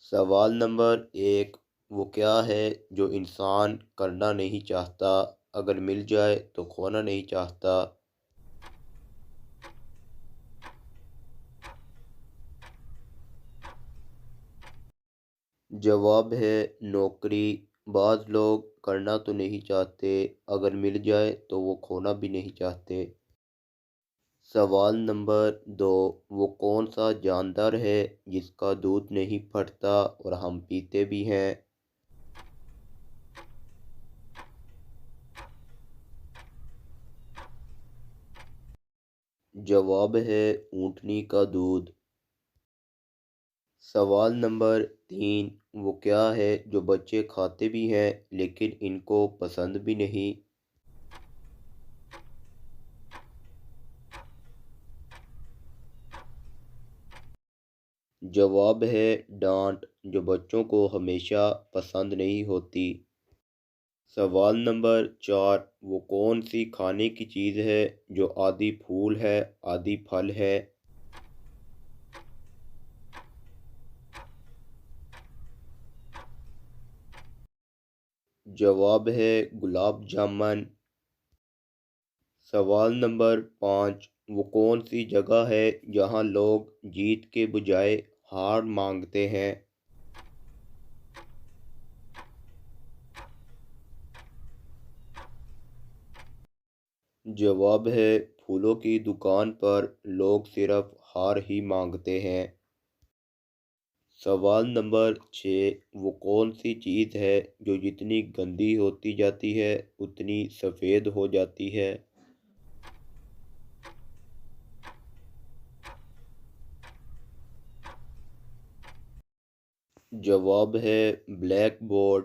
سوال نمبر 1، وہ کیا ہے جو انسان کرنا نہیں چاہتا، اگر مل جائے تو کھونا نہیں چاہتا؟ جواب ہے نوکری۔ بعض لوگ کرنا تو نہیں چاہتے، اگر مل جائے تو وہ کھونا بھی نہیں چاہتے۔ سوال نمبر 2، وہ کون سا جاندار ہے جس کا دودھ نہیں پھٹتا اور ہم پیتے بھی ہیں؟ جواب ہے اونٹنی کا دودھ۔ سوال نمبر 3، وہ کیا ہے جو بچے کھاتے بھی ہیں لیکن ان کو پسند بھی نہیں؟ جواب ہے ڈانٹ، جو بچوں کو ہمیشہ پسند نہیں ہوتی۔ سوال نمبر 4، وہ کون سی کھانے کی چیز ہے جو آدھی پھول ہے آدھی پھل ہے؟ جواب ہے گلاب جامن۔ سوال نمبر 5، وہ کون سی جگہ ہے جہاں لوگ جیت کے بجائے ہار مانگتے ہیں؟ جواب ہے پھولوں کی دکان پر لوگ صرف ہار ہی مانگتے ہیں۔ سوال نمبر 6، وہ کون سی چیز ہے جو جتنی گندی ہوتی جاتی ہے اتنی سفید ہو جاتی ہے؟ جواب ہے بلیک بورڈ۔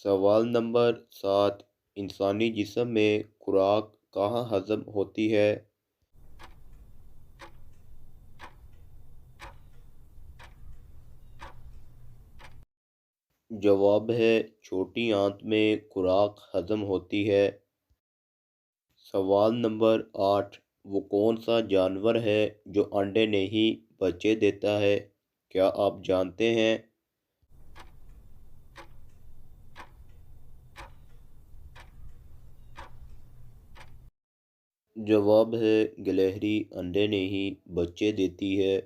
سوال نمبر 7، انسانی جسم میں خوراک کہاں ہضم ہوتی ہے؟ جواب ہے چھوٹی آنت میں خوراک ہضم ہوتی ہے۔ سوال نمبر 8، وہ کون سا جانور ہے جو انڈے نہیں بچے دیتا ہے؟ کیا آپ جانتے ہیں؟ جواب ہے گلہری انڈے نہیں بچے دیتی ہے۔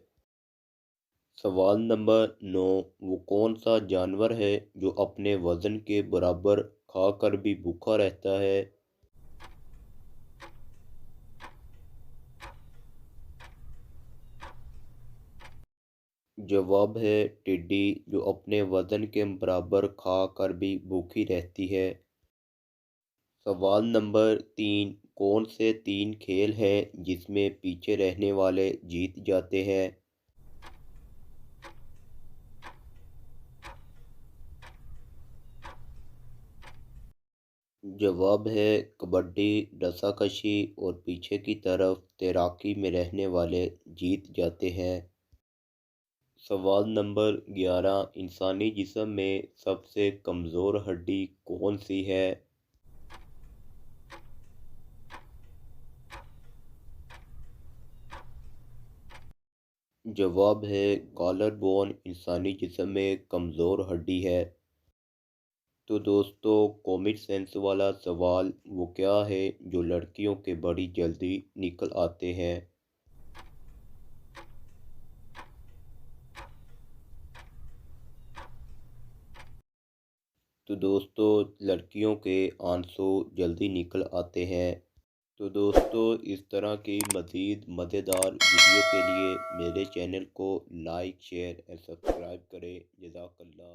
سوال نمبر 9، وہ کون سا جانور ہے جو اپنے وزن کے برابر کھا کر بھی بھوکا رہتا ہے؟ جواب ہے ٹڈی، جو اپنے وزن کے برابر کھا کر بھی بھوکی رہتی ہے۔ سوال نمبر 3، کون سے 3 کھیل ہیں جس میں پیچھے رہنے والے جیت جاتے ہیں؟ جواب ہے کبڈی، رسا کشی اور پیچھے کی طرف تیراکی میں رہنے والے جیت جاتے ہیں۔ سوال نمبر 11، انسانی جسم میں سب سے کمزور ہڈی کون سی ہے؟ جواب ہے کالر بون انسانی جسم میں کمزور ہڈی ہے۔ تو دوستو، کامن سینس والا سوال وہ کیا ہے جو لڑکیوں کے بڑی جلدی نکل آتے ہیں؟ تو دوستو، لڑکیوں کے آنسو جلدی نکل آتے ہیں۔ تو دوستو، اس طرح کی مزید مزیدار ویڈیو کے لیے میرے چینل کو لائک، شیئر اور سبسکرائب کریں۔ جزاک اللہ۔